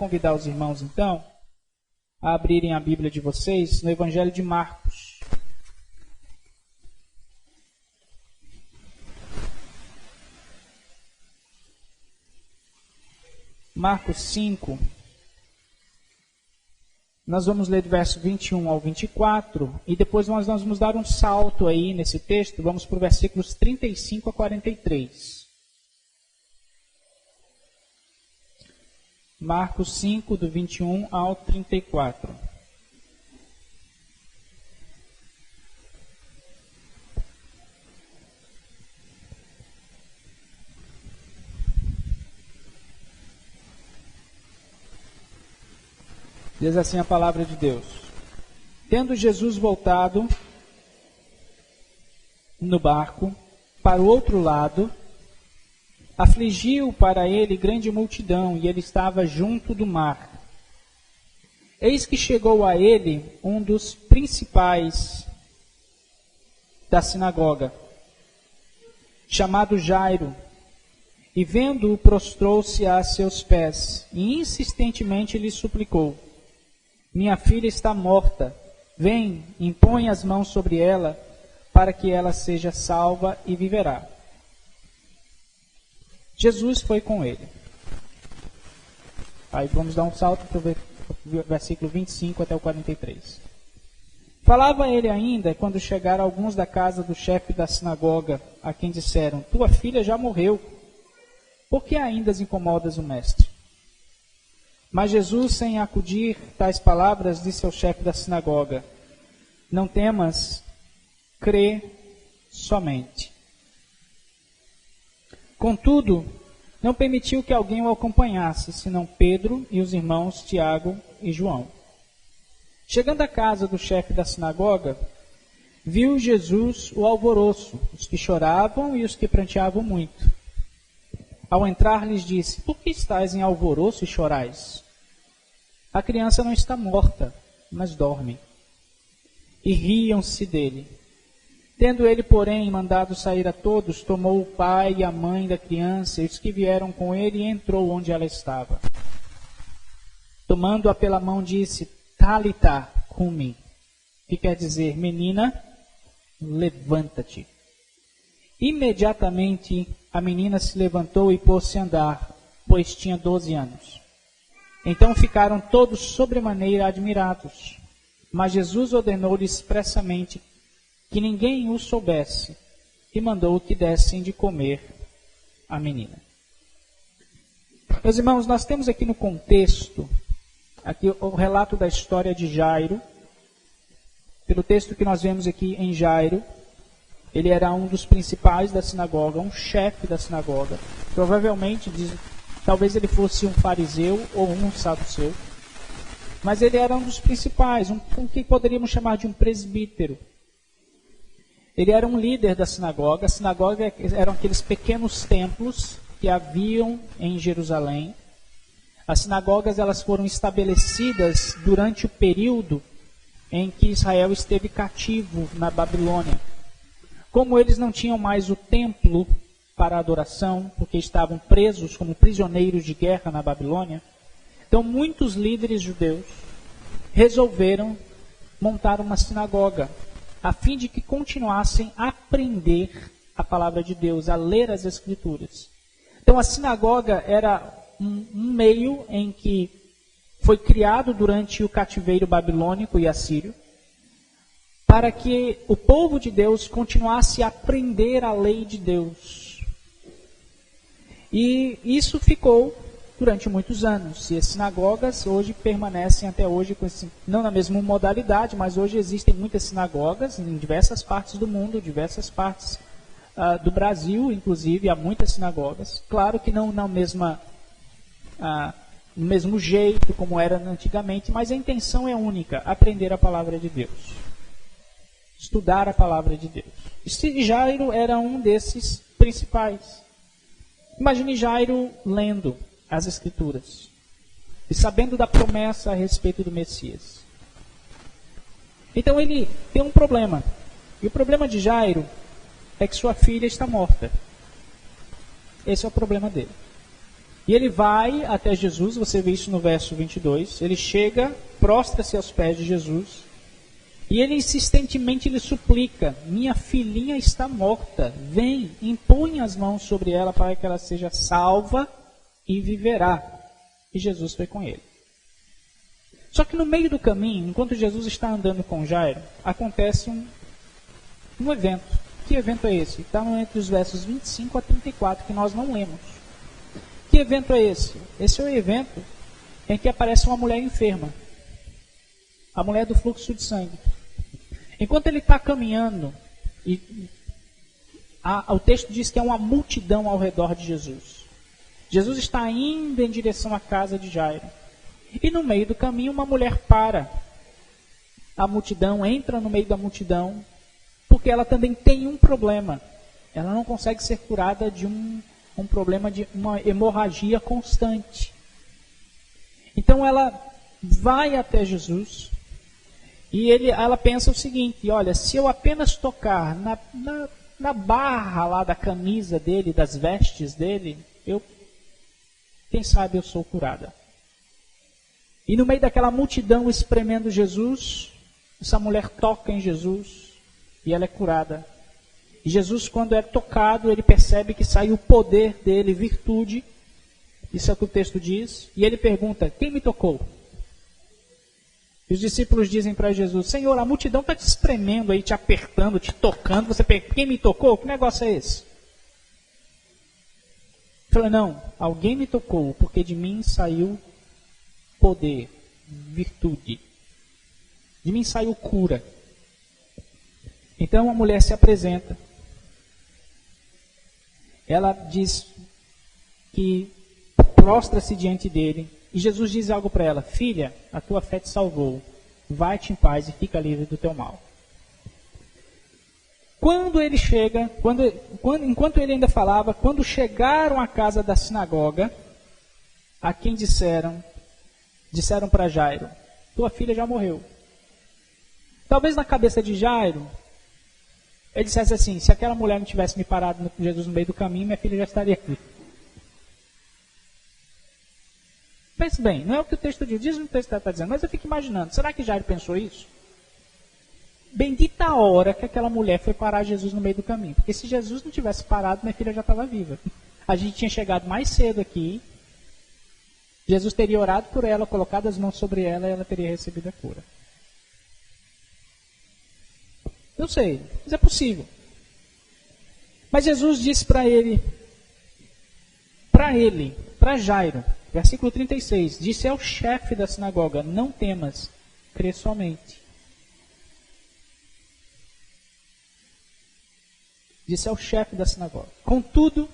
convidar os irmãos, então, a abrirem a Bíblia de vocês no Evangelho de Marcos. Marcos 5. Nós vamos ler do verso 21 ao 24, e depois nós vamos dar um salto aí nesse texto, vamos para os versículos 35 a 43. Marcos 5, do 21 ao 34. Diz assim a palavra de Deus: Tendo Jesus voltado no barco para o outro lado, afligiu para ele grande multidão, e ele estava junto do mar. Eis que chegou a ele um dos principais da sinagoga, chamado Jairo, e vendo-o prostrou-se a seus pés, e insistentemente lhe suplicou: Minha filha está morta, vem, impõe as mãos sobre ela, para que ela seja salva e viverá. Jesus foi com ele. Aí vamos dar um salto para o versículo 25 até o 43. Falava ele ainda quando chegaram alguns da casa do chefe da sinagoga, a quem disseram: Tua filha já morreu, por que ainda incomodas o mestre? Mas Jesus, sem acudir tais palavras, disse ao chefe da sinagoga: Não temas, crê somente. Contudo, não permitiu que alguém o acompanhasse, senão Pedro e os irmãos Tiago e João. Chegando à casa do chefe da sinagoga, viu Jesus o alvoroço, os que choravam e os que pranteavam muito. Ao entrar, lhes disse: Por que estáis em alvoroço e chorais? A criança não está morta, mas dorme. E riam-se dele. Tendo ele, porém, mandado sair a todos, tomou o pai e a mãe da criança e os que vieram com ele e entrou onde ela estava. Tomando-a pela mão, disse: Talitá cumi, que quer dizer: Menina, levanta-te. Imediatamente a menina se levantou e pôs-se a andar, pois tinha 12 anos. Então ficaram todos sobremaneira admirados. Mas Jesus ordenou-lhe expressamente que ninguém o soubesse, e mandou que dessem de comer à menina. Meus irmãos, nós temos aqui no contexto, aqui o relato da história de Jairo. Pelo texto que nós vemos aqui em Jairo, ele era um dos principais da sinagoga, um chefe da sinagoga. Provavelmente, talvez ele fosse um fariseu ou um saduceu. Mas ele era um dos principais, o que poderíamos chamar de um presbítero. Ele era um líder da sinagoga. A sinagoga eram aqueles pequenos templos que haviam em Jerusalém. As sinagogas elas foram estabelecidas durante o período em que Israel esteve cativo na Babilônia. Como eles não tinham mais o templo para adoração, porque estavam presos como prisioneiros de guerra na Babilônia, então muitos líderes judeus resolveram montar uma sinagoga, a fim de que continuassem a aprender a palavra de Deus, a ler as Escrituras. Então a sinagoga era um meio em que foi criado durante o cativeiro babilônico e assírio, para que o povo de Deus continuasse a aprender a lei de Deus. E isso ficou durante muitos anos. E as sinagogas hoje permanecem até hoje, não na mesma modalidade, mas hoje existem muitas sinagogas em diversas partes do mundo, diversas partes do Brasil, inclusive, há muitas sinagogas. Claro que não na mesma, no mesmo jeito como era antigamente, mas a intenção é única: aprender a palavra de Deus. Estudar a palavra de Deus. E Jairo era um desses principais. Imagine Jairo lendo as Escrituras e sabendo da promessa a respeito do Messias. Então ele tem um problema. E o problema de Jairo é que sua filha está morta. Esse é o problema dele. E ele vai até Jesus, você vê isso no verso 22. Ele chega, prostra-se aos pés de Jesus. E ele insistentemente lhe suplica: minha filhinha está morta. Vem, impõe as mãos sobre ela para que ela seja salva e viverá. E Jesus foi com ele. Só que no meio do caminho, enquanto Jesus está andando com Jairo, acontece um evento. Que evento é esse? Está entre os versos 25 a 34, que nós não lemos. Que evento é esse? Esse é o evento em que aparece uma mulher enferma. A mulher do fluxo de sangue. Enquanto ele está caminhando, o texto diz que é uma multidão ao redor de Jesus. Jesus está indo em direção à casa de Jairo. E no meio do caminho uma mulher para. A multidão entra no meio da multidão, porque ela também tem um problema. Ela não consegue ser curada de um problema de uma hemorragia constante. Então ela vai até Jesus e ela pensa o seguinte: olha, se eu apenas tocar na barra lá da camisa dele, das vestes dele, quem sabe eu sou curada. E no meio daquela multidão espremendo Jesus, essa mulher toca em Jesus e ela é curada. E Jesus, quando é tocado, ele percebe que sai o poder dele, virtude. Isso é o que o texto diz. E ele pergunta: quem me tocou? E os discípulos dizem para Jesus: Senhor, a multidão está te espremendo aí, te apertando, te tocando. Você pergunta: quem me tocou? Que negócio é esse? Ele falou: não, alguém me tocou, porque de mim saiu poder, virtude. De mim saiu cura. Então a mulher se apresenta. Ela diz que prostra-se diante dele. E Jesus diz algo para ela: filha, a tua fé te salvou. Vai-te em paz e fica livre do teu mal. Quando ele chega, enquanto ele ainda falava, quando chegaram à casa da sinagoga, a quem disseram para Jairo: tua filha já morreu. Talvez na cabeça de Jairo, ele dissesse assim: se aquela mulher não tivesse me parado com Jesus no meio do caminho, minha filha já estaria aqui. Pense bem, não é o que o texto diz o que o texto está dizendo, mas eu fico imaginando, será que Jairo pensou isso? Bendita a hora que aquela mulher foi parar Jesus no meio do caminho, porque se Jesus não tivesse parado, minha filha já estava viva. A gente tinha chegado mais cedo aqui, Jesus teria orado por ela, colocado as mãos sobre ela e ela teria recebido a cura. Não sei, mas é possível. Mas Jesus disse para Jairo, versículo 36, disse ao chefe da sinagoga: não temas, crê somente. Disse ao chefe da sinagoga. Contudo,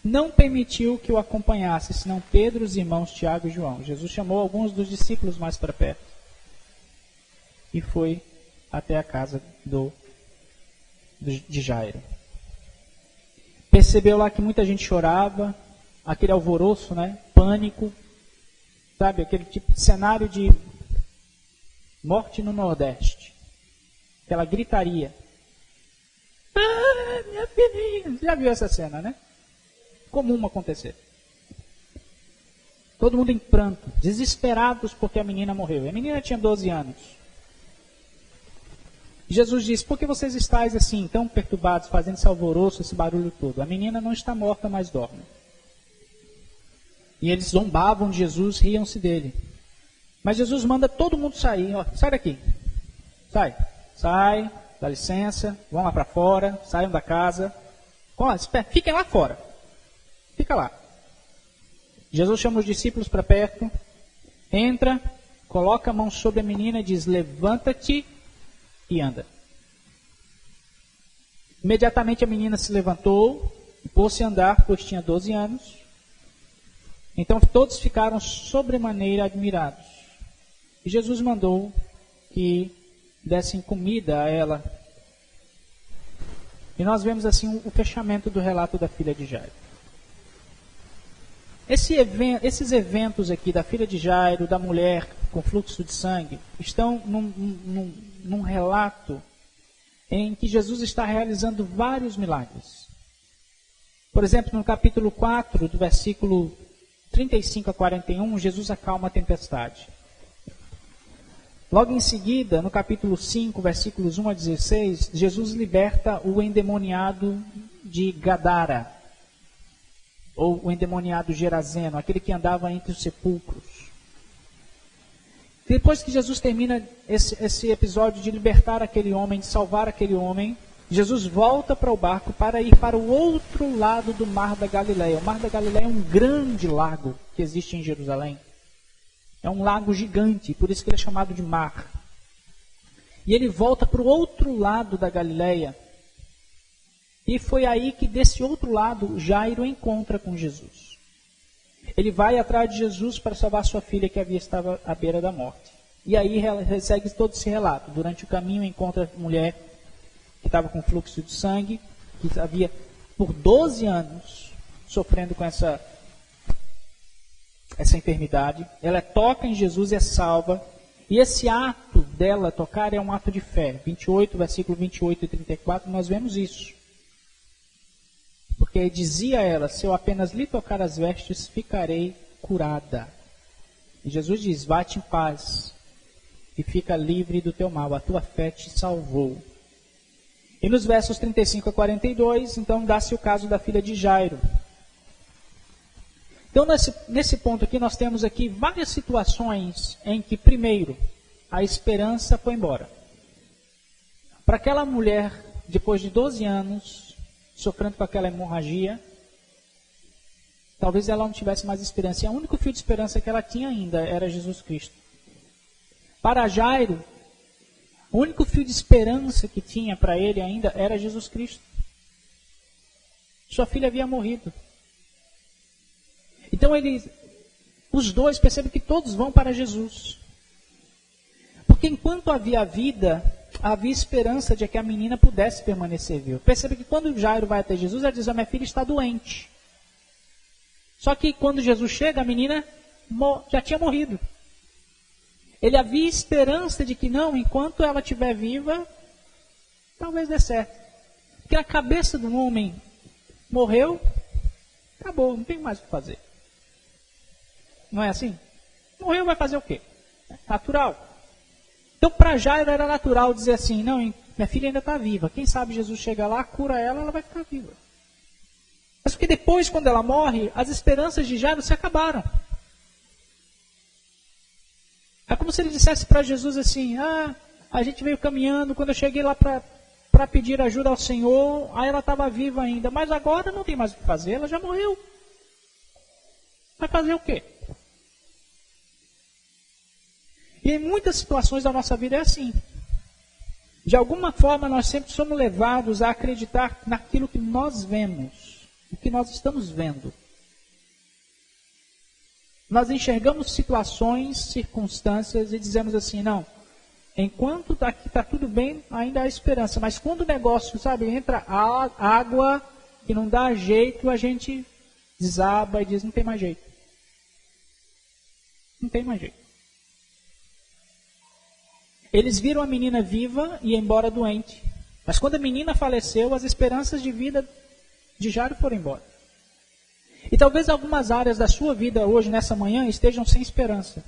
não permitiu que o acompanhasse, senão Pedro, os irmãos Tiago e João. Jesus chamou alguns dos discípulos mais para perto e foi até a casa de Jairo. Percebeu lá que muita gente chorava, aquele alvoroço, né? Pânico, sabe? Aquele tipo de cenário de morte no Nordeste. Aquela gritaria. Ah, minha filhinha! Já viu essa cena, né? Comum acontecer. Todo mundo em pranto, desesperados porque a menina morreu. E a menina tinha 12 anos. Jesus disse: por que vocês estáis assim, tão perturbados, fazendo esse alvoroço, esse barulho todo? A menina não está morta, mas dorme. E eles zombavam de Jesus, riam-se dele. Mas Jesus manda todo mundo sair. Ó, sai daqui. Sai, dá licença, vão lá para fora, saiam da casa. Fiquem lá fora. Fica lá. Jesus chama os discípulos para perto, entra, coloca a mão sobre a menina e diz: levanta-te e anda. Imediatamente a menina se levantou e pôs-se a andar, pois tinha 12 anos. Então todos ficaram sobremaneira admirados. E Jesus mandou que dessem comida a ela. E nós vemos assim o fechamento do relato da filha de Jairo. Esses eventos aqui da filha de Jairo, da mulher com fluxo de sangue, estão num relato em que Jesus está realizando vários milagres. Por exemplo, no capítulo 4, do versículo 35 a 41, Jesus acalma a tempestade. Logo em seguida, no capítulo 5, versículos 1 a 16, Jesus liberta o endemoniado de Gadara, ou o endemoniado Gerazeno, aquele que andava entre os sepulcros. Depois que Jesus termina esse episódio de libertar aquele homem, de salvar aquele homem, Jesus volta para o barco para ir para o outro lado do Mar da Galileia. O Mar da Galileia é um grande lago que existe em Jerusalém. É um lago gigante, por isso que ele é chamado de mar. E ele volta para o outro lado da Galileia. E foi aí que desse outro lado Jairo encontra com Jesus. Ele vai atrás de Jesus para salvar sua filha que estava à beira da morte. E aí segue todo esse relato. Durante o caminho encontra a mulher que estava com fluxo de sangue, que havia por 12 anos sofrendo com essa enfermidade. Ela toca em Jesus e é salva. E esse ato dela tocar é um ato de fé. 28, versículo 28 e 34, nós vemos isso. Porque dizia ela, se eu apenas lhe tocar as vestes, ficarei curada. E Jesus diz, vá-te em paz e fica livre do teu mal. A tua fé te salvou. E nos versos 35 a 42, então dá-se o caso da filha de Jairo. Então, nesse ponto aqui, nós temos aqui várias situações em que, primeiro, a esperança foi embora. Para aquela mulher, depois de 12 anos, sofrendo com aquela hemorragia, talvez ela não tivesse mais esperança. E o único fio de esperança que ela tinha ainda era Jesus Cristo. Para Jairo, o único fio de esperança que tinha para ele ainda era Jesus Cristo. Sua filha havia morrido. Então os dois percebem que todos vão para Jesus. Porque enquanto havia vida, havia esperança de que a menina pudesse permanecer viva. Percebe que quando Jairo vai até Jesus, ele diz, minha filha está doente. Só que quando Jesus chega, a menina já tinha morrido. Ele havia esperança de que não, enquanto ela estiver viva, talvez dê certo. Porque a cabeça do homem morreu, acabou, não tem mais o que fazer. Não é assim? Morreu, vai fazer o quê? Natural. Então, para Jairo era natural dizer assim, não, minha filha ainda está viva. Quem sabe Jesus chega lá, cura ela, ela vai ficar viva. Mas porque depois, quando ela morre, as esperanças de Jairo se acabaram. É como se ele dissesse para Jesus assim, a gente veio caminhando, quando eu cheguei lá para pedir ajuda ao Senhor, aí ela estava viva ainda, mas agora não tem mais o que fazer, ela já morreu. Vai fazer o quê? E em muitas situações da nossa vida é assim. De alguma forma nós sempre somos levados a acreditar naquilo que nós vemos, o que nós estamos vendo. Nós enxergamos situações, circunstâncias e dizemos assim, não, enquanto aqui está tudo bem, ainda há esperança. Mas quando o negócio, entra água que não dá jeito, a gente desaba e diz, não tem mais jeito. Não tem mais jeito. Eles viram a menina viva e ia embora doente. Mas quando a menina faleceu, as esperanças de vida de Jairo foram embora. E talvez algumas áreas da sua vida hoje, nessa manhã, estejam sem esperança.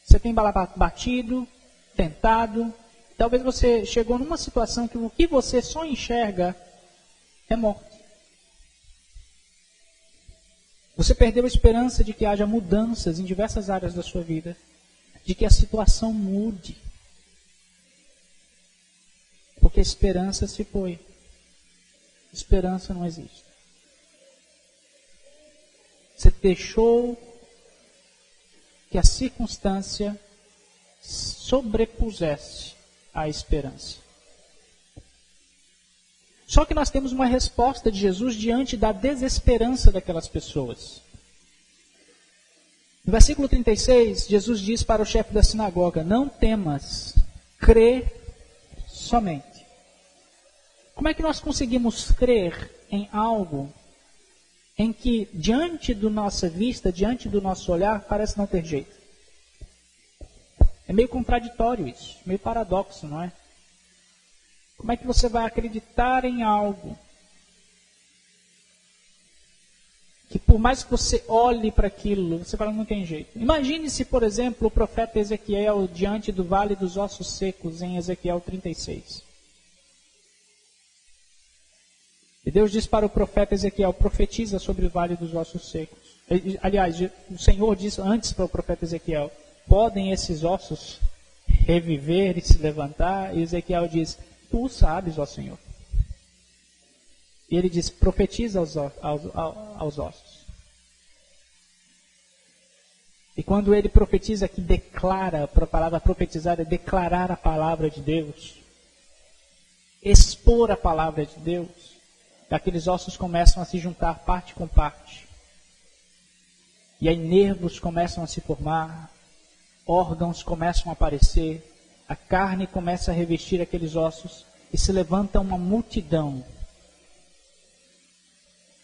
Você tem batido, tentado. Talvez você chegou numa situação que o que você só enxerga é morte. Você perdeu a esperança de que haja mudanças em diversas áreas da sua vida. De que a situação mude. Porque a esperança se foi. Esperança não existe. Você deixou que a circunstância sobrepusesse a esperança. Só que nós temos uma resposta de Jesus diante da desesperança daquelas pessoas. No versículo 36, Jesus diz para o chefe da sinagoga, não temas, crê somente. Como é que nós conseguimos crer em algo em que, diante da nossa vista, diante do nosso olhar, parece não ter jeito? É meio contraditório isso, meio paradoxo, não é? Como é que você vai acreditar em algo que por mais que você olhe para aquilo, você fala, não tem jeito. Imagine se, por exemplo, o profeta Ezequiel diante do vale dos ossos secos, em Ezequiel 36. E Deus diz para o profeta Ezequiel, profetiza sobre o vale dos ossos secos. Aliás, o Senhor disse antes para o profeta Ezequiel, podem esses ossos reviver e se levantar? E Ezequiel diz, tu o sabes, ó Senhor. E ele diz, profetiza aos ossos. E quando ele profetiza, que declara, a palavra profetizar é declarar a palavra de Deus, expor a palavra de Deus, aqueles ossos começam a se juntar parte com parte. E aí nervos começam a se formar, órgãos começam a aparecer, a carne começa a revestir aqueles ossos e se levanta uma multidão.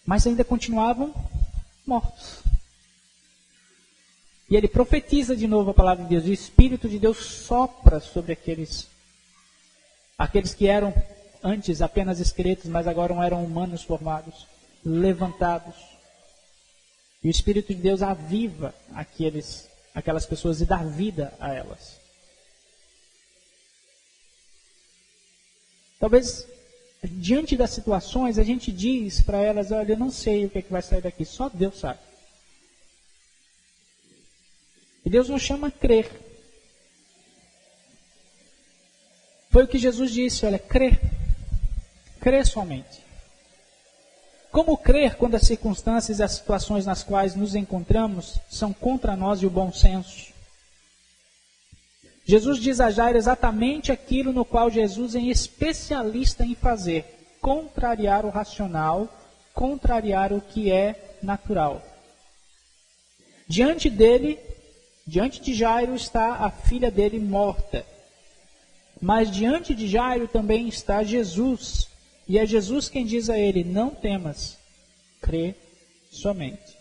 Mas ainda continuavam mortos. E ele profetiza de novo a palavra de Deus. E o Espírito de Deus sopra sobre aqueles que eram antes apenas esqueletos, mas agora eram humanos formados, levantados. E o Espírito de Deus aviva aquelas pessoas e dá vida a elas. Talvez, diante das situações, a gente diz para elas, olha, eu não sei o que vai sair daqui, só Deus sabe. E Deus nos chama a crer. Foi o que Jesus disse, olha, crer. Crer somente. Como crer quando as circunstâncias e as situações nas quais nos encontramos são contra nós e o bom senso? Jesus diz a Jairo exatamente aquilo no qual Jesus é especialista em fazer. Contrariar o racional, contrariar o que é natural. Diante de Jairo está a filha dele morta. Mas diante de Jairo também está Jesus. E é Jesus quem diz a ele, não temas, crê somente.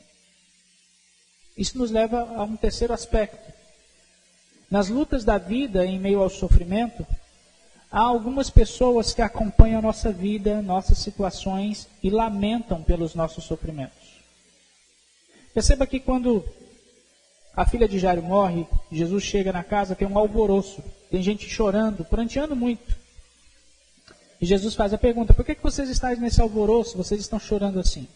Isso nos leva a um terceiro aspecto. Nas lutas da vida, em meio ao sofrimento, há algumas pessoas que acompanham a nossa vida, nossas situações e lamentam pelos nossos sofrimentos. Perceba que quando a filha de Jairo morre, Jesus chega na casa, tem um alvoroço, tem gente chorando, pranteando muito. E Jesus faz a pergunta, por que vocês estão nesse alvoroço, vocês estão chorando assim?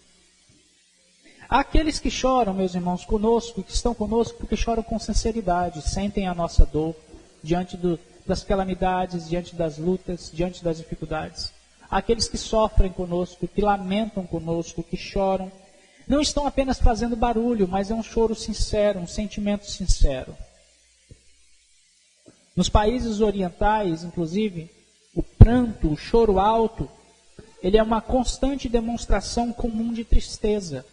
Há aqueles que choram, meus irmãos, conosco, que estão conosco porque choram com sinceridade, sentem a nossa dor diante das calamidades, diante das lutas, diante das dificuldades. Há aqueles que sofrem conosco, que lamentam conosco, que choram. Não estão apenas fazendo barulho, mas é um choro sincero, um sentimento sincero. Nos países orientais, inclusive, o pranto, o choro alto, ele é uma constante demonstração comum de tristeza.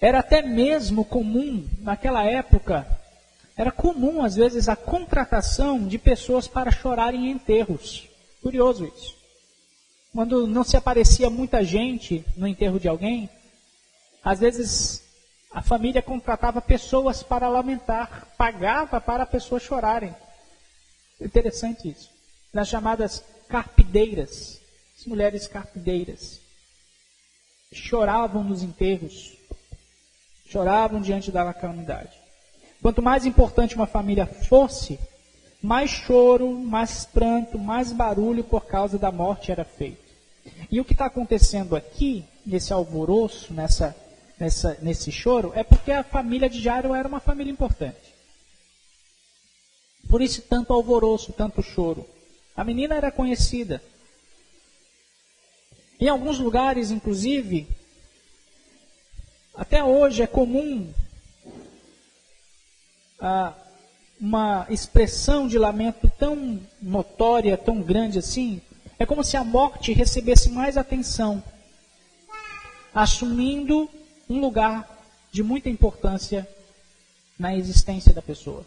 Era até mesmo comum, naquela época, era comum às vezes a contratação de pessoas para chorarem em enterros. Curioso isso. Quando não se aparecia muita gente no enterro de alguém, às vezes a família contratava pessoas para lamentar, pagava para as pessoas chorarem. Interessante isso. Nas chamadas carpideiras, as mulheres carpideiras, choravam nos enterros, choravam diante da calamidade. Quanto mais importante uma família fosse, mais choro, mais pranto, mais barulho por causa da morte era feito. E o que está acontecendo aqui, nesse alvoroço, nesse choro, é porque a família de Jairo era uma família importante. Por isso tanto alvoroço, tanto choro. A menina era conhecida. Em alguns lugares, inclusive, até hoje é comum uma expressão de lamento tão notória, tão grande assim. É como se a morte recebesse mais atenção, assumindo um lugar de muita importância na existência da pessoa.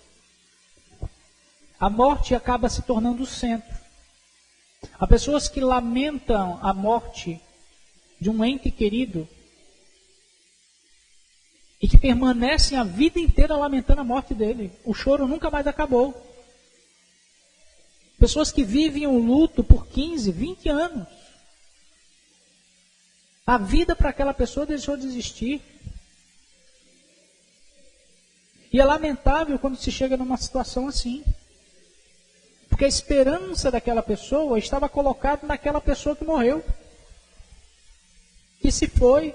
A morte acaba se tornando o centro. Há pessoas que lamentam a morte de um ente querido e que permanecem a vida inteira lamentando a morte dele. O choro nunca mais acabou. Pessoas que vivem o luto por 15, 20 anos. A vida para aquela pessoa deixou de existir. E é lamentável quando se chega numa situação assim. Porque a esperança daquela pessoa estava colocada naquela pessoa que morreu. Que se foi.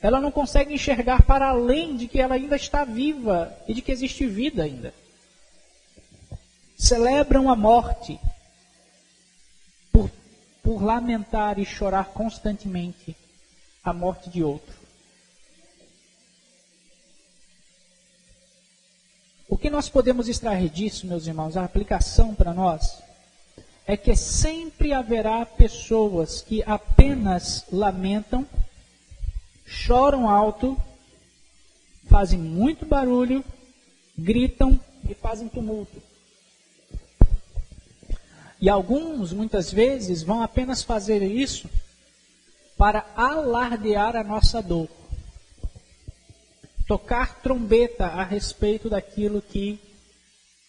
Ela não consegue enxergar para além de que ela ainda está viva e de que existe vida ainda. Celebram a morte por lamentar e chorar constantemente a morte de outro. O que nós podemos extrair disso, meus irmãos, a aplicação para nós, é que sempre haverá pessoas que apenas lamentam, choram alto, fazem muito barulho, gritam e fazem tumulto. E alguns, muitas vezes, vão apenas fazer isso para alardear a nossa dor. Tocar trombeta a respeito daquilo que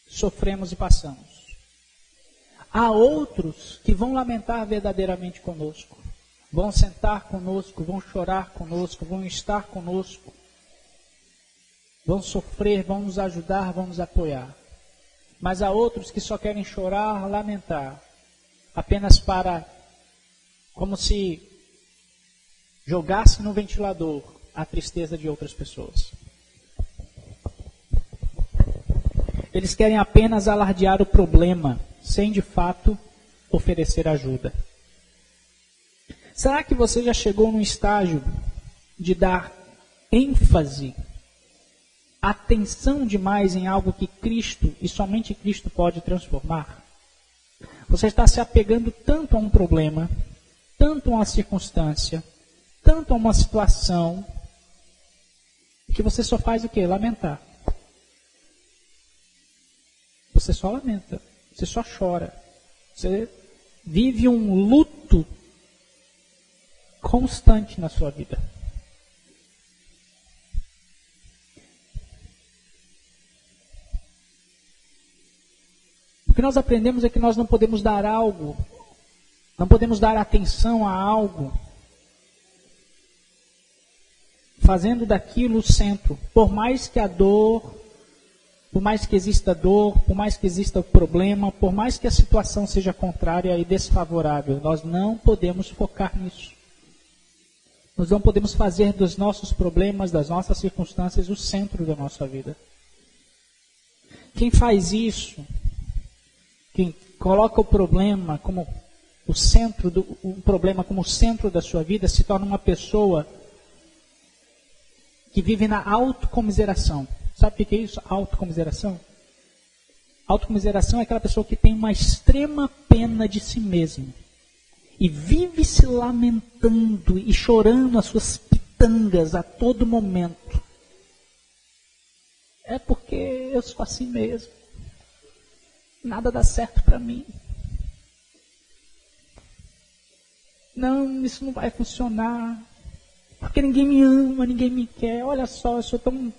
sofremos e passamos. Há outros que vão lamentar verdadeiramente conosco. Vão sentar conosco, vão chorar conosco, vão estar conosco. Vão sofrer, vão nos ajudar, vão nos apoiar. Mas há outros que só querem chorar, lamentar. Apenas para, como se jogasse no ventilador a tristeza de outras pessoas. Eles querem apenas alardear o problema, sem de fato oferecer ajuda. Será que você já chegou num estágio de dar ênfase, atenção demais em algo que Cristo e somente Cristo pode transformar? Você está se apegando tanto a um problema, tanto a uma circunstância, tanto a uma situação, que você só faz o quê? Lamentar. Você só lamenta. Você só chora. Você vive um luto constante na sua vida. O que nós aprendemos é que nós não podemos dar algo, não podemos dar atenção a algo, fazendo daquilo o centro. Por mais que a dor, por mais que exista dor, por mais que exista o problema, por mais que a situação seja contrária e desfavorável, nós não podemos focar nisso. Nós não podemos fazer dos nossos problemas, das nossas circunstâncias, o centro da nossa vida. Quem faz isso, quem coloca o problema como o centro o problema como o centro da sua vida, se torna uma pessoa que vive na autocomiseração. Sabe o que é isso? Autocomiseração? Autocomiseração é aquela pessoa que tem uma extrema pena de si mesmo. E vive se lamentando e chorando as suas pitangas a todo momento. É porque eu sou assim mesmo. Nada dá certo para mim. Não, isso não vai funcionar. Porque ninguém me ama, ninguém me quer. Olha só, eu sou tão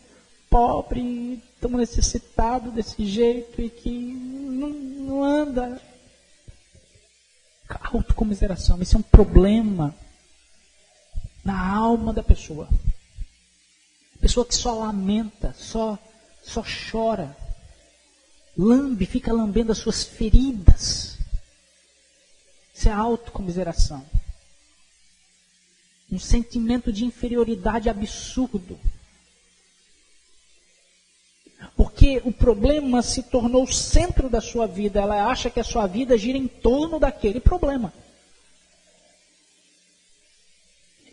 pobre, tão necessitado desse jeito e que não anda. Autocomiseração, isso é um problema na alma da pessoa. Pessoa que só lamenta, só chora, fica lambendo as suas feridas. Isso é autocomiseração. Um sentimento de inferioridade absurdo. Porque o problema se tornou o centro da sua vida. Ela acha que a sua vida gira em torno daquele problema.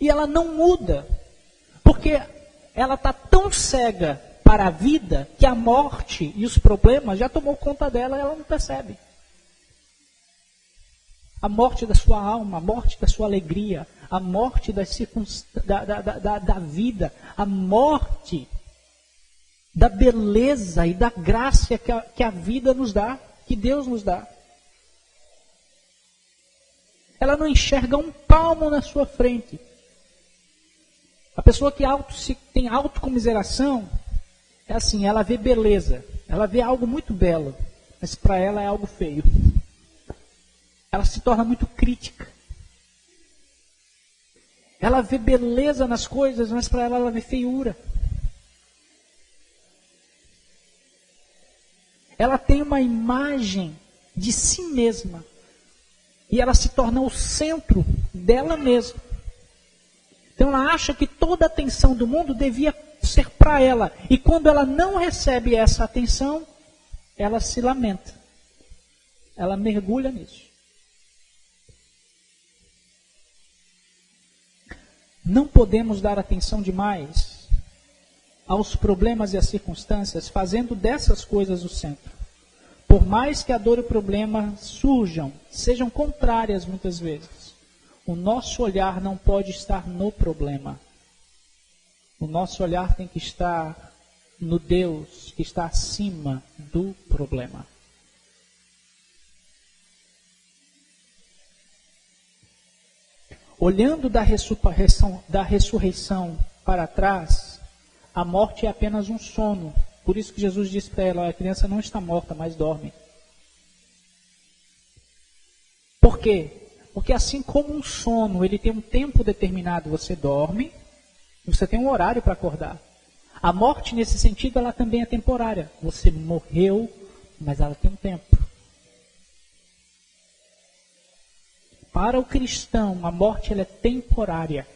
E ela não muda. Porque ela está tão cega para a vida que a morte e os problemas já tomou conta dela e ela não percebe. A morte da sua alma, a morte da sua alegria, a morte da vida, a morte da beleza e da graça que a vida nos dá, que Deus nos dá. Ela não enxerga um palmo na sua frente. A pessoa que tem autocomiseração é assim, ela vê beleza, ela vê algo muito belo, mas para ela é algo feio. Ela se torna muito crítica. Ela vê beleza nas coisas, mas para ela vê feiura. Ela tem uma imagem de si mesma. E ela se torna o centro dela mesma. Então ela acha que toda a atenção do mundo devia ser para ela. E quando ela não recebe essa atenção, ela se lamenta. Ela mergulha nisso. Não podemos dar atenção demais aos problemas e às circunstâncias, fazendo dessas coisas o centro. Por mais que a dor e o problema surjam, sejam contrárias muitas vezes, o nosso olhar não pode estar no problema. O nosso olhar tem que estar no Deus que está acima do problema. Olhando da ressurreição para trás, a morte é apenas um sono. Por isso que Jesus disse para ela, a criança não está morta, mas dorme. Por quê? Porque assim como um sono, ele tem um tempo determinado, você dorme, você tem um horário para acordar. A morte, nesse sentido, ela também é temporária. Você morreu, mas ela tem um tempo. Para o cristão, a morte ela é temporária.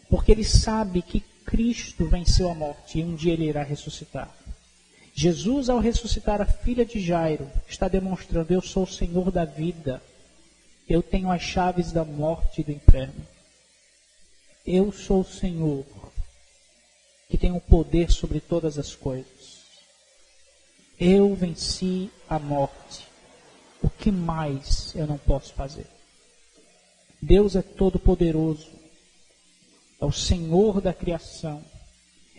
Porque ele sabe que Cristo venceu a morte e um dia ele irá ressuscitar. Jesus, ao ressuscitar a filha de Jairo, está demonstrando: eu sou o Senhor da vida. Eu tenho as chaves da morte e do inferno. Eu sou o Senhor que tem o poder sobre todas as coisas. Eu venci a morte. O que mais eu não posso fazer? Deus é todo-poderoso. É o Senhor da criação.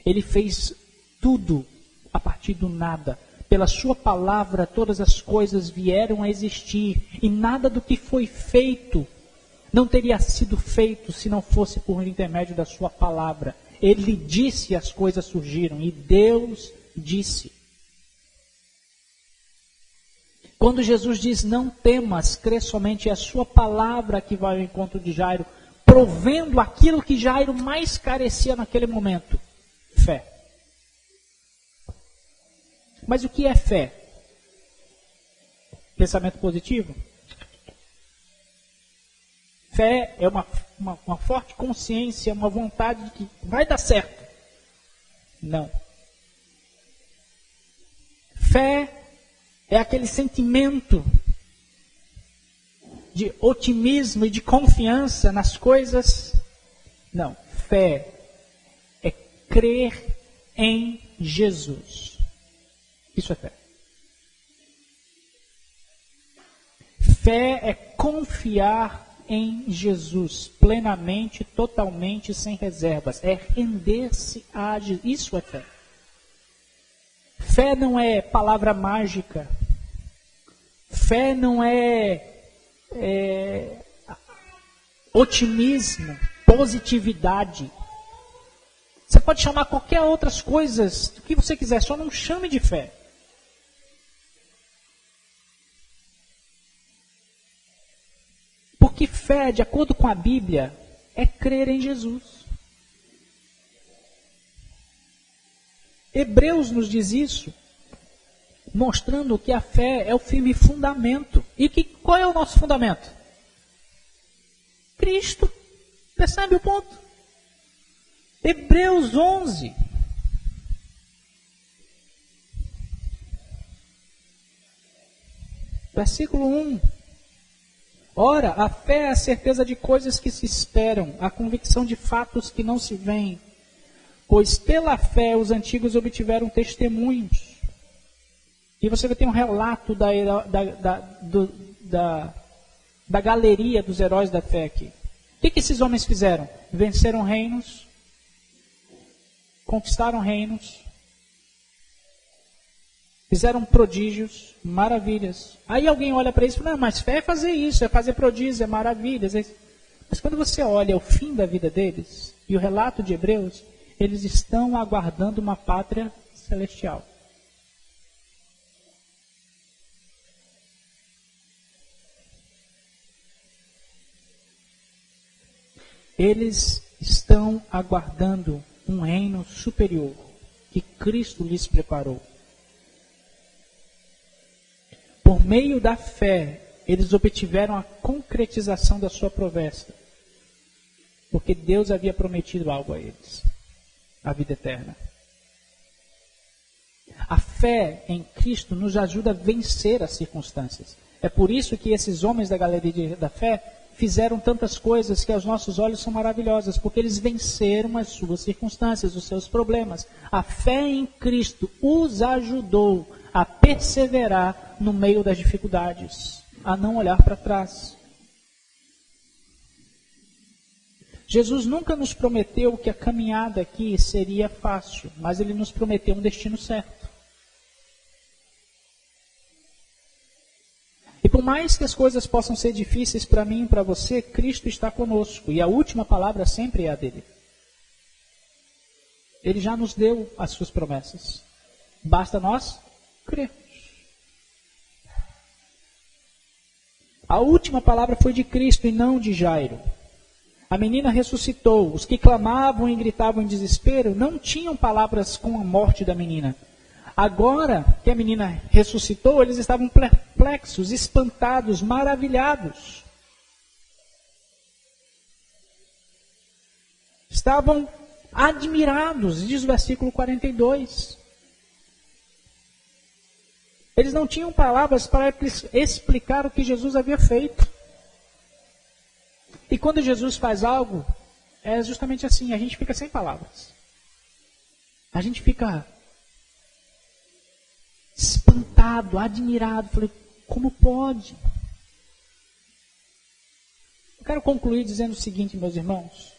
Ele fez tudo a partir do nada. Pela sua palavra, todas as coisas vieram a existir. E nada do que foi feito não teria sido feito se não fosse por intermédio da sua palavra. Ele disse e as coisas surgiram. E Deus disse. Quando Jesus diz, não temas, crê somente, é a sua palavra que vai ao encontro de Jairo, provendo aquilo que Jairo mais carecia naquele momento: fé. Mas o que é fé? Pensamento positivo? Fé é uma forte consciência, uma vontade de que vai dar certo. Não. Fé é aquele sentimento de otimismo e de confiança nas coisas. Não. Fé é crer em Jesus. Isso é fé. Fé é confiar em Jesus plenamente, totalmente, sem reservas. É render-se a Jesus. Isso é fé. Fé não é palavra mágica. Fé não é otimismo, positividade. Você pode chamar qualquer outras coisas, do que você quiser, só não chame de fé. Porque fé, de acordo com a Bíblia, é crer em Jesus. Hebreus nos diz isso, mostrando que a fé é o firme fundamento. E qual é o nosso fundamento? Cristo. Percebe o ponto? Hebreus 11. Versículo 1. Ora, a fé é a certeza de coisas que se esperam, a convicção de fatos que não se veem. Pois pela fé os antigos obtiveram testemunhos. E você vai ter um relato da galeria dos heróis da fé aqui. O que esses homens fizeram? Venceram reinos, conquistaram reinos, fizeram prodígios, maravilhas. Aí alguém olha para isso e fala, não, mas fé é fazer isso, é fazer prodígios, é maravilhas. Mas quando você olha o fim da vida deles, e o relato de Hebreus, eles estão aguardando uma pátria celestial. Eles estão aguardando um reino superior que Cristo lhes preparou. Por meio da fé, eles obtiveram a concretização da sua promessa, porque Deus havia prometido algo a eles, a vida eterna. A fé em Cristo nos ajuda a vencer as circunstâncias. É por isso que esses homens da galeria da fé fizeram tantas coisas que aos nossos olhos são maravilhosas, porque eles venceram as suas circunstâncias, os seus problemas. A fé em Cristo os ajudou a perseverar no meio das dificuldades, a não olhar para trás. Jesus nunca nos prometeu que a caminhada aqui seria fácil, mas Ele nos prometeu um destino certo. E por mais que as coisas possam ser difíceis para mim e para você, Cristo está conosco. E a última palavra sempre é a dele. Ele já nos deu as suas promessas. Basta nós crermos. A última palavra foi de Cristo e não de Jairo. A menina ressuscitou. Os que clamavam e gritavam em desespero não tinham palavras com a morte da menina. Agora que a menina ressuscitou, eles estavam perplexos, espantados, maravilhados. Estavam admirados, diz o versículo 42. Eles não tinham palavras para explicar o que Jesus havia feito. E quando Jesus faz algo, é justamente assim, a gente fica sem palavras. A gente fica espantado, admirado. Falei, como pode? Eu quero concluir dizendo o seguinte, meus irmãos.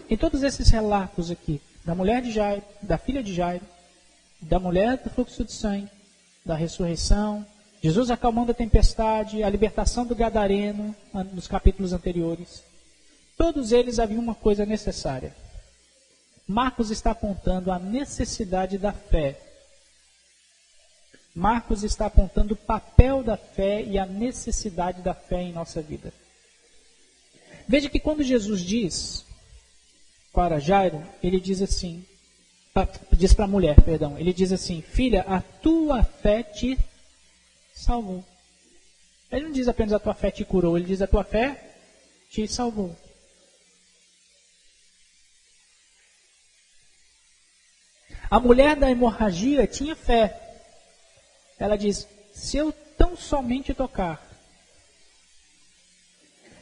Em todos esses relatos aqui, da mulher de Jairo, da filha de Jairo, da mulher do fluxo de sangue, da ressurreição, Jesus acalmando a tempestade, a libertação do gadareno, nos capítulos anteriores. Todos eles haviam uma coisa necessária. Marcos está apontando a necessidade da fé. Marcos está apontando o papel da fé e a necessidade da fé em nossa vida. Veja que quando Jesus diz para Jairo, ele diz assim, diz para a mulher, perdão, ele diz assim, filha, a tua fé te salvou. Ele não diz apenas a tua fé te curou, ele diz a tua fé te salvou. A mulher da hemorragia tinha fé. Ela diz, se eu tão somente tocar.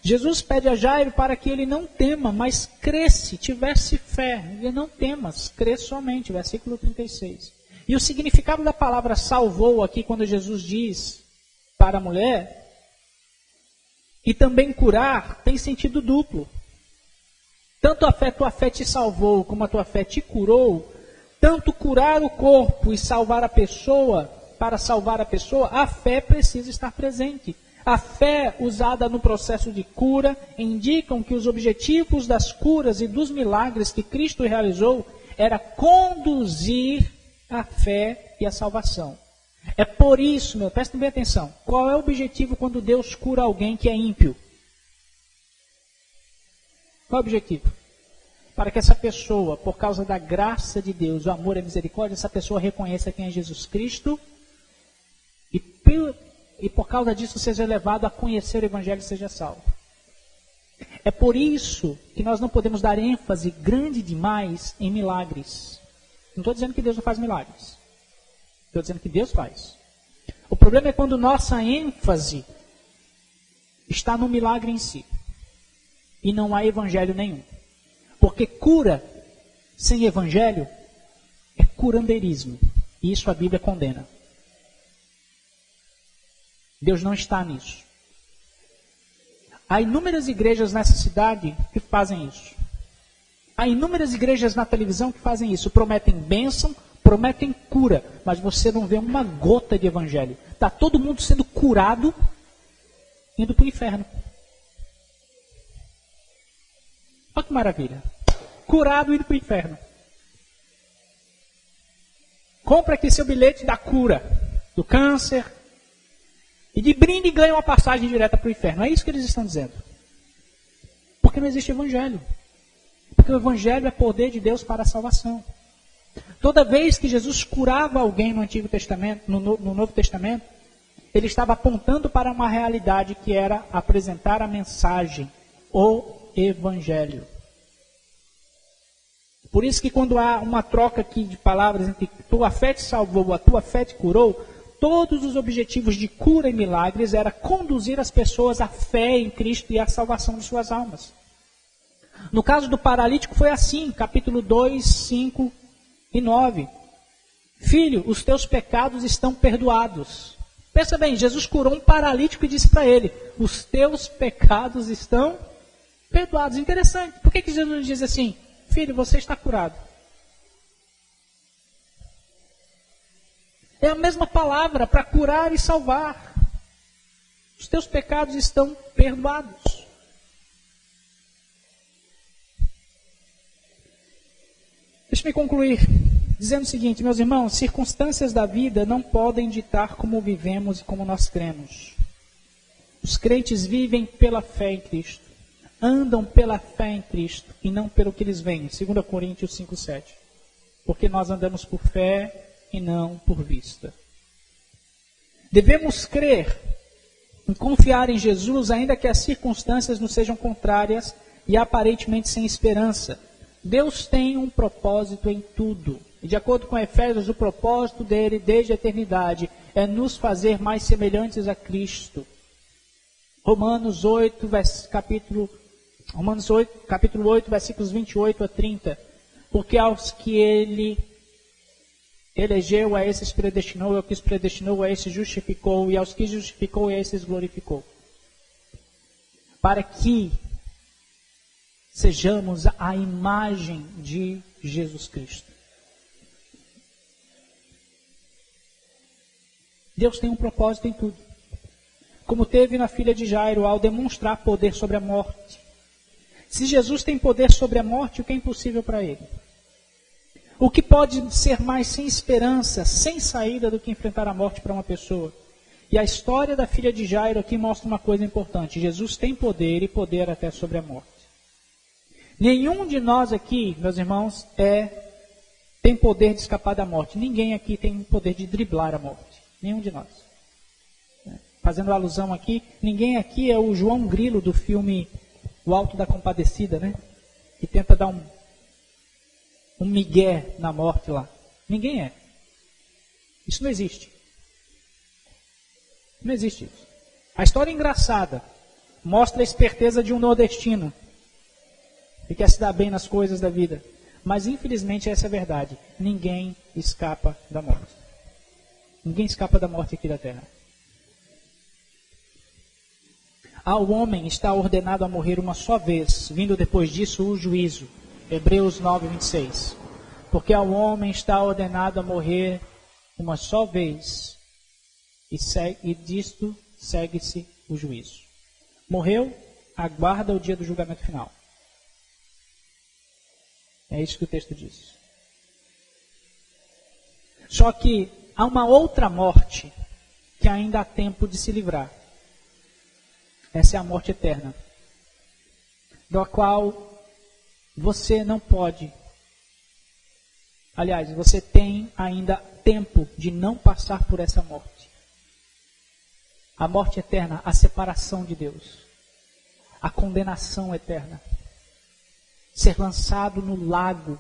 Jesus pede a Jairo para que ele não tema, mas cresce, tivesse fé. Ele não temas, crê somente, versículo 36. E o significado da palavra salvou aqui, quando Jesus diz para a mulher, e também curar, tem sentido duplo. Tanto a tua fé te salvou, como a tua fé te curou, tanto curar o corpo e salvar a pessoa, para salvar a pessoa, a fé precisa estar presente. A fé usada no processo de cura indicam que os objetivos das curas e dos milagres que Cristo realizou era conduzir a fé e a salvação. É por isso, prestem bem atenção, qual é o objetivo quando Deus cura alguém que é ímpio? Qual é o objetivo? Para que essa pessoa, por causa da graça de Deus, o amor e a misericórdia, essa pessoa reconheça quem é Jesus Cristo e por causa disso seja levado a conhecer o Evangelho e seja salvo. É por isso que nós não podemos dar ênfase grande demais em milagres. Não estou dizendo que Deus não faz milagres. Estou dizendo que Deus faz. O problema é quando nossa ênfase está no milagre em si. E não há evangelho nenhum. Porque cura sem evangelho é curandeirismo. E isso a Bíblia condena. Deus não está nisso. Há inúmeras igrejas nessa cidade que fazem isso. Há inúmeras igrejas na televisão que fazem isso. Prometem bênção, prometem cura, mas você não vê uma gota de evangelho. Está todo mundo sendo curado, indo para o inferno. Olha que maravilha. Curado, indo para o inferno. Compra aqui seu bilhete da cura, do câncer, e de brinde ganha uma passagem direta para o inferno. É isso que eles estão dizendo. Porque não existe evangelho. Porque o Evangelho é poder de Deus para a salvação. Toda vez que Jesus curava alguém no Antigo Testamento, no Novo Testamento, ele estava apontando para uma realidade que era apresentar a mensagem, o Evangelho. Por isso que quando há uma troca aqui de palavras entre tua fé te salvou, a tua fé te curou, todos os objetivos de cura e milagres era conduzir as pessoas à fé em Cristo e à salvação de suas almas. No caso do paralítico foi assim, capítulo 2, 5 e 9. Filho, os teus pecados estão perdoados. Pensa bem, Jesus curou um paralítico e disse para ele, os teus pecados estão perdoados. Interessante, por que Jesus diz assim, filho, você está curado? É a mesma palavra para curar e salvar. Os teus pecados estão perdoados. Deixa-me concluir dizendo o seguinte, meus irmãos, circunstâncias da vida não podem ditar como vivemos e como nós cremos. Os crentes vivem pela fé em Cristo, andam pela fé em Cristo e não pelo que eles veem. 2 Coríntios 5:7. Porque nós andamos por fé e não por vista. Devemos crer e confiar em Jesus, ainda que as circunstâncias nos sejam contrárias e aparentemente sem esperança. Deus tem um propósito em tudo. E de acordo com Efésios, o propósito dele desde a eternidade é nos fazer mais semelhantes a Cristo. Romanos 8, capítulo 8, versículos 28 a 30. Porque aos que ele elegeu, a esses predestinou, e aos que os predestinou, a esses justificou, e aos que justificou, a esses glorificou. Para que sejamos a imagem de Jesus Cristo. Deus tem um propósito em tudo. Como teve na filha de Jairo, ao demonstrar poder sobre a morte. Se Jesus tem poder sobre a morte, o que é impossível para ele? O que pode ser mais sem esperança, sem saída do que enfrentar a morte para uma pessoa? E a história da filha de Jairo aqui mostra uma coisa importante. Jesus tem poder e poder até sobre a morte. Nenhum de nós aqui, meus irmãos, tem poder de escapar da morte. Ninguém aqui tem poder de driblar a morte. Nenhum de nós. Fazendo alusão aqui, ninguém aqui é o João Grilo do filme O Alto da Compadecida, né? Que tenta dar um migué na morte lá. Ninguém é. Isso não existe. Não existe isso. A história é engraçada. Mostra a esperteza de um nordestino que quer se dar bem nas coisas da vida. Mas infelizmente essa é a verdade. Ninguém escapa da morte. Ninguém escapa da morte aqui da terra. Ao homem está ordenado a morrer uma só vez, vindo depois disso o juízo. Hebreus 9, 26. Porque ao homem está ordenado a morrer uma só vez, e disto segue-se o juízo. Morreu, aguarda o dia do julgamento final. É isso que o texto diz. Só que há uma outra morte que ainda há tempo de se livrar. Essa é a morte eterna, da qual você não pode. Aliás, você tem ainda tempo de não passar por essa morte. A morte eterna, a separação de Deus, a condenação eterna. Ser lançado no lago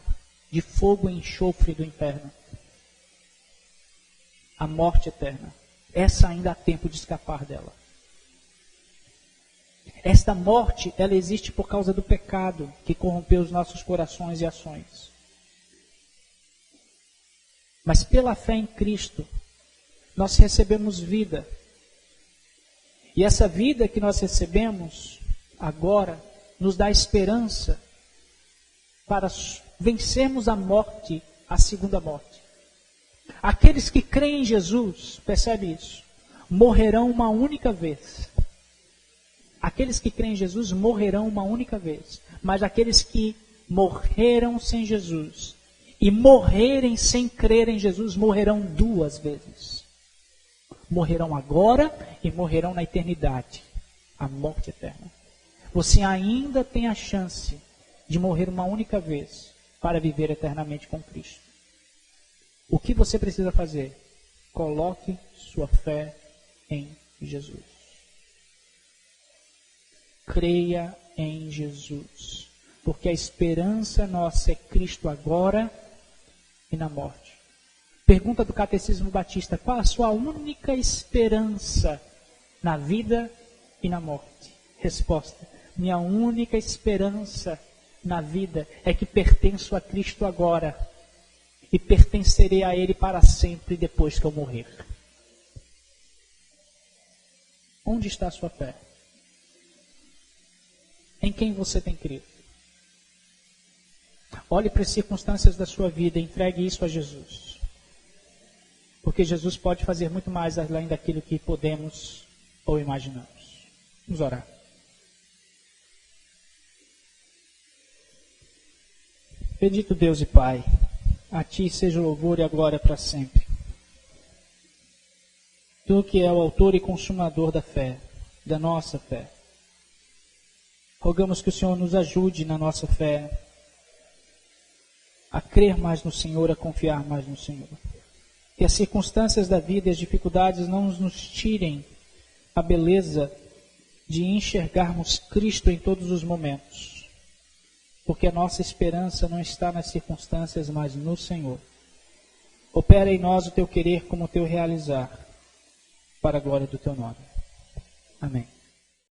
de fogo e enxofre do inferno. A morte eterna. Essa ainda há tempo de escapar dela. Esta morte, ela existe por causa do pecado que corrompeu os nossos corações e ações. Mas pela fé em Cristo, nós recebemos vida. E essa vida que nós recebemos agora nos dá esperança para vencermos a morte, a segunda morte. Aqueles que creem em Jesus, percebe isso, morrerão uma única vez. Aqueles que creem em Jesus morrerão uma única vez. Mas aqueles que morreram sem Jesus e morrerem sem crer em Jesus morrerão duas vezes. Morrerão agora e morrerão na eternidade. A morte eterna. Você ainda tem a chance de morrer uma única vez para viver eternamente com Cristo. O que você precisa fazer? Coloque sua fé em Jesus. Creia em Jesus, porque a esperança nossa é Cristo agora e na morte. Pergunta do Catecismo Batista: qual a sua única esperança na vida e na morte? Resposta: minha única esperança na vida é que pertenço a Cristo agora e pertencerei a Ele para sempre depois que eu morrer. Onde está a sua fé? Em quem você tem crido? Olhe para as circunstâncias da sua vida e entregue isso a Jesus. Porque Jesus pode fazer muito mais além daquilo que podemos ou imaginamos. Vamos orar. Bendito Deus e Pai, a Ti seja o louvor e a glória para sempre. Tu que é o autor e consumador da fé, da nossa fé. Rogamos que o Senhor nos ajude na nossa fé, a crer mais no Senhor, a confiar mais no Senhor. Que as circunstâncias da vida e as dificuldades não nos tirem a beleza de enxergarmos Cristo em todos os momentos. Porque a nossa esperança não está nas circunstâncias, mas no Senhor. Opera em nós o Teu querer como o Teu realizar, para a glória do Teu nome. Amém.